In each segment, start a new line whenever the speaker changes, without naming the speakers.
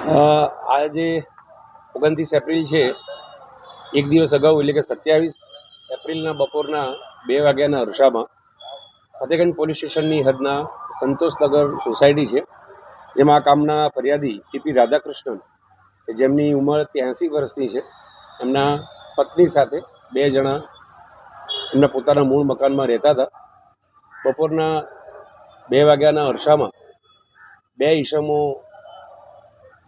આજે 29 એપ્રિલ છે, એક દિવસ અગાઉ એટલે કે 27 એપ્રિલના બપોરના 2 વાગ્યાના અરસામાં ફતેગંજ પોલીસ સ્ટેશનની હદના સંતોષનગર સોસાયટી છે, જેમાં આ કામના ફરિયાદી ટીપી રાધાકૃષ્ણન, જેમની ઉંમર 83 વર્ષની છે, એમના પત્ની સાથે 2 જણા એમના પોતાના મૂળ મકાનમાં રહેતા હતા. બપોરના 2 વાગ્યાના અરસામાં 2 ઈસમો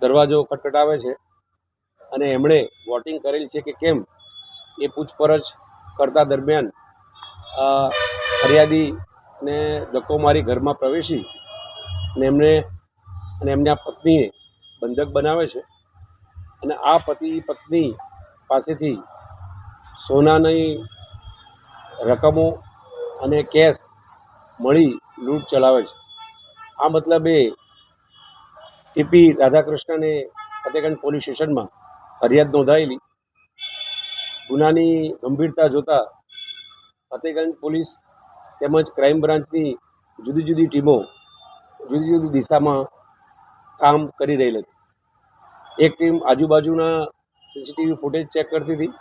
દરવાજો ખટખટાવે છે અને એમણે વોટિંગ કરેલ છે કે કેમ એ પૂછપરછ કરતા દરમિયાન ફરિયાદીને ધક્કો મારી ઘરમાં પ્રવેશી અને એમના પત્નીએ બંધક બનાવે છે અને આ પતિ પત્ની પાસેથી સોનાની રકમો અને કેશ મળી લૂંટ ચલાવે છે. આ મતલબે ટીપી રાધાકૃષ્ણને ફતેગંજ પોલીસ સ્ટેશનમાં ફરિયાદ નોંધાયેલી. ગુનાની ગંભીરતા જોતા ફતેગંજ પોલીસ તેમજ ક્રાઇમ બ્રાન્ચની જુદી જુદી ટીમો જુદી જુદી દિશામાં કામ કરી રહેલ હતી. એક ટીમ આજુબાજુના સીસીટીવી ફૂટેજ ચેક કરતી હતી,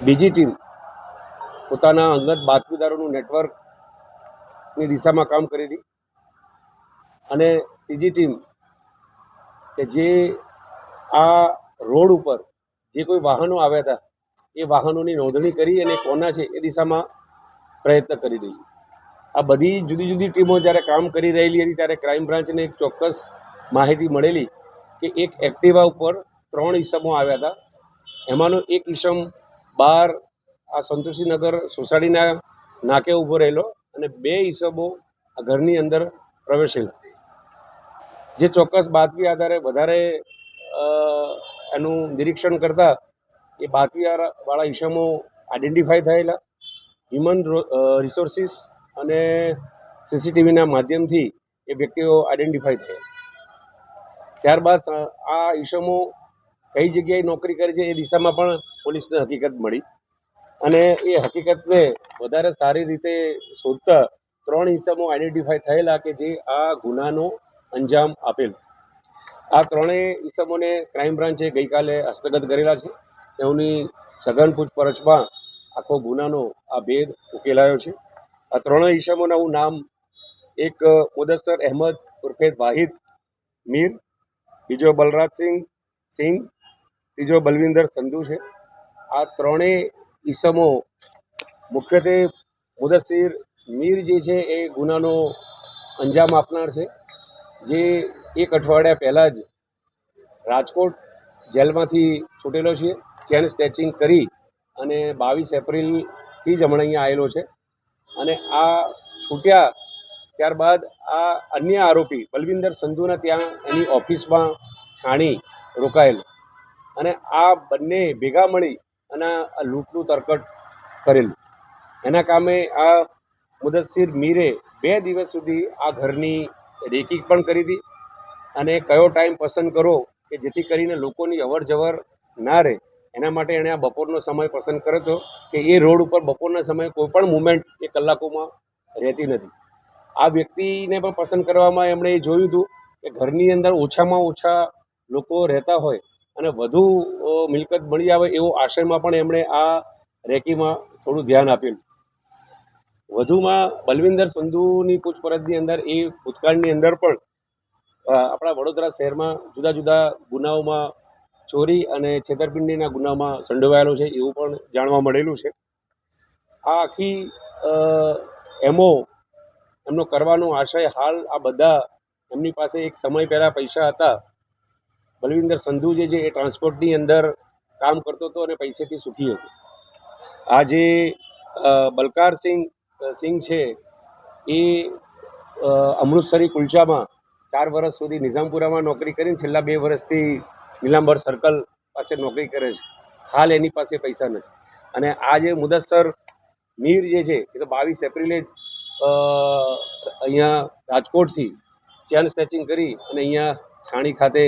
બીજી ટીમ પોતાના અંગત બાતમીદારોનું નેટવર્કની દિશામાં કામ કરી હતી અને ત્રીજી ટીમ કે જે આ રોડ ઉપર જે કોઈ વાહનો આવ્યા હતા એ વાહનોની નોંધણી કરી અને કોના છે એ દિશામાં પ્રયત્ન કરી રહી. આ બધી જુદી જુદી ટીમો જ્યારે કામ કરી રહેલી હતી ત્યારે ક્રાઇમ બ્રાન્ચને એક ચોક્કસ માહિતી મળેલી કે એક એક્ટિવા ઉપર 3 ઈસમો આવ્યા હતા. એમાંનો એક ઈસમ બહાર આ સંતોષીનગર સોસાયટીના નાકે ઊભો રહેલો અને 2 ઈસમો આ ઘરની અંદર પ્રવેશેલા. જે ચોક્કસ બાતમી આધારે વધારે એનું નિરીક્ષણ કરતા એ બાતમીવાળા ઈસમો આઈડેન્ટિફાઈ થયેલા. હ્યુમન રિસોર્સિસ અને સીસીટીવીના માધ્યમથી એ વ્યક્તિઓ આઈડેન્ટિફાઈ થયા. ત્યારબાદ આ ઈસમો કઈ જગ્યાએ નોકરી કરે છે એ દિશામાં પણ પોલીસને હકીકત મળી અને એ હકીકતને વધારે સારી રીતે શોધતા 3 ઈસમો આઈડેન્ટિફાઈ થયેલા કે જે આ ગુનાનો અંજામ આપેલ. આ 3 ઈસમોને ક્રાઇમ બ્રાન્ચે ગઈકાલે હસ્તગત કરેલા છે. તેઓની સઘન પૂછપરછમાં આખો ગુનાનો આ ભેદ ઉકેલાયો છે. આ 3 ઈસમોનું નામ એક મુદસ્સર અહેમદ ઉર્ફે વાહિદ મીર, બીજો બલરાજસિંહ, ત્રીજો બલવિંદર સંધુ છે. આ 3 ઈસમો મુખ્યત્વે મુદસ્સીર મીર જે છે એ ગુનાનો અંજામ આપનાર છે, જે 1 અઠવાડિયા પહેલાં જ રાજકોટ જેલમાંથી છૂટેલો છે. ચેન સ્નેચિંગ કરી અને 22 એપ્રિલથી જ હમણાં અહીંયા આવેલો છે અને આ છૂટ્યા ત્યારબાદ આ અન્ય આરોપી બલવિંદર સંધુના ત્યાં એની ઓફિસમાં છાણી રોકાયેલો અને આ બંને ભેગા મળી અને આ લૂંટનું તરકટ કરેલું. એના કામે આ મુદસ્સીર મીરે 2 દિવસ સુધી આ ઘરની રેકી પણ કરી હતી અને કયો ટાઈમ પસંદ કરો કે જેથી કરીને લોકોની અવર જવર ના રહે એના માટે એણે આ બપોરનો સમય પસંદ કર્યો હતો કે એ રોડ ઉપર બપોરના સમયે કોઈ પણ મુવમેન્ટ એ કલાકોમાં રહેતી નથી. આ વ્યક્તિને પણ પસંદ કરવામાં એમણે એ જોયું હતું કે ઘરની અંદર ઓછામાં ઓછા લોકો રહેતા હોય અને વધુ મિલકત મળી આવે એવો આશયમાં પણ એમણે આ રેકીમાં થોડું ધ્યાન આપેલું. વધુમાં બલવિંદર સંધુની પૂછપરછની અંદર એ ભૂતકાળની અંદર પણ આપણા વડોદરા શહેરમાં જુદા જુદા ગુનાઓમાં ચોરી અને છેતરપિંડીના ગુનામાં સંડોવાયેલો છે એવું પણ જાણવા મળેલું છે. આ આખી એમનો કરવાનો આશય હાલ આ બધા એમની પાસે એક સમય પહેલાં પૈસા હતા. બલવિંદર સંધુ જે છે એ ટ્રાન્સપોર્ટની અંદર કામ કરતો હતો અને પૈસેથી સુખી હતો. આ જે બલકારસિંહ છે એ અમૃતસરી કુલચામાં 4 વર્ષ સુધી નિઝામપુરામાં નોકરી કરીને છેલ્લા 2 વર્ષથી નીલાંબર સર્કલ પાસે નોકરી કરે છે. હાલ એની પાસે પૈસા નથી અને આ જે મુદસ્સર મીર જે છે એ તો 22 એપ્રિલે જ અહીંયા રાજકોટથી ચેન સ્નેચિંગ કરી અને અહીંયા છાણી ખાતે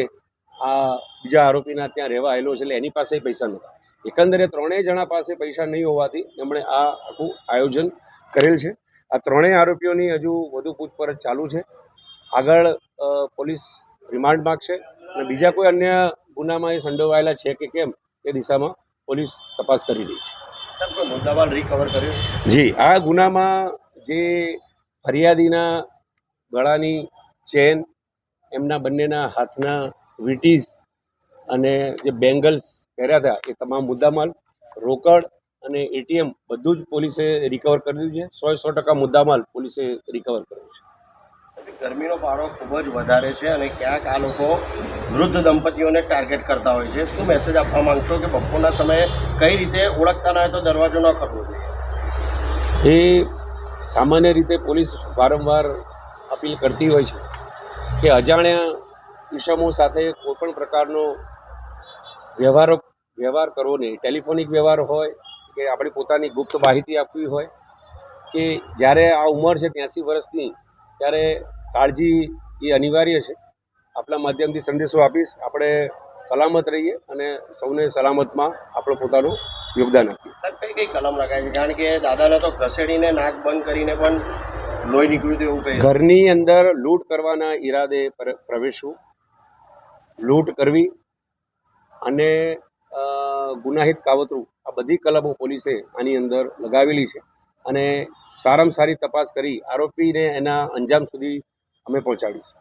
આ બીજા આરોપીના ત્યાં રહેવા આવેલો છે, એટલે એની પાસે પૈસા નહોતા. એકંદરે 3 જણા પાસે પૈસા નહીં હોવાથી એમણે આ આખું આયોજન કરેલ છે. આ 3 આરોપીઓની હજુ વધુ પૂછપરછ ચાલુ છે. આગળ પોલીસ રિમાન્ડ માગશે અને બીજા કોઈ અન્ય ગુનામાં એ સંડોવાયેલા છે કે કેમ એ દિશામાં પોલીસ તપાસ કરી રહી છે.
સર, કોઈ મુદ્દામાલ રિકવર કર્યો?
જી, આ ગુનામાં જે ફરિયાદીના ગળાની ચેન, એમના બંનેના હાથના વીંટીઝ અને જે બેંગલ્સ પહેર્યા હતા એ તમામ મુદ્દામાલ, રોકડ અને એટીએમ બધું જ પોલીસે રિકવર કરી દીધું છે. 100% મુદ્દામાલ પોલીસે રિકવર કર્યો છે.
ગરમીનો પારો ખૂબ જ વધારે છે અને ક્યાંક આ લોકો વૃદ્ધ દંપતીઓને ટાર્ગેટ કરતા હોય છે. શું મેસેજ આપવા માંગશો કે બપોરના સમયે કઈ રીતે ઓળખતા ના હોય તો દરવાજો ન ખોલવો જોઈએ?
એ સામાન્ય રીતે પોલીસ વારંવાર અપીલ કરતી હોય છે કે અજાણ્યા ઇસમો સાથે કોઈપણ પ્રકારનો વ્યવહાર કરવો નહીં. ટેલિફોનિક વ્યવહાર હોય કે આપણી પોતાની ગુપ્ત માહિતી આપવી હોય કે જ્યારે આ ઉંમર છે 83 વર્ષની, ત્યારે કાળજી એ અનિવાર્ય છે. આપણા માધ્યમથી સંદેશો આપીશ, આપણે સલામત રહીએ અને સૌને સલામતમાં આપણું પોતાનું યોગદાન આપીએ.
સર, કઈ કલમ લગાવી છે? કારણ કે દાદાને તો ઘસેડીને નાક બંધ કરીને પણ લોહી નીકળ્યું હતું એવું કહ્યું.
ઘરની અંદર લૂંટ કરવાના ઈરાદે પ્રવેશવું, લૂંટ કરવી અને ગુનાહિત કાવતરું, આ બધી કલમો પોલીસે આની અંદર લગાવેલી છે અને સારામાં સારી તપાસ કરી આરોપીને એના અંજામ સુધી અમે પહોંચાડીશું.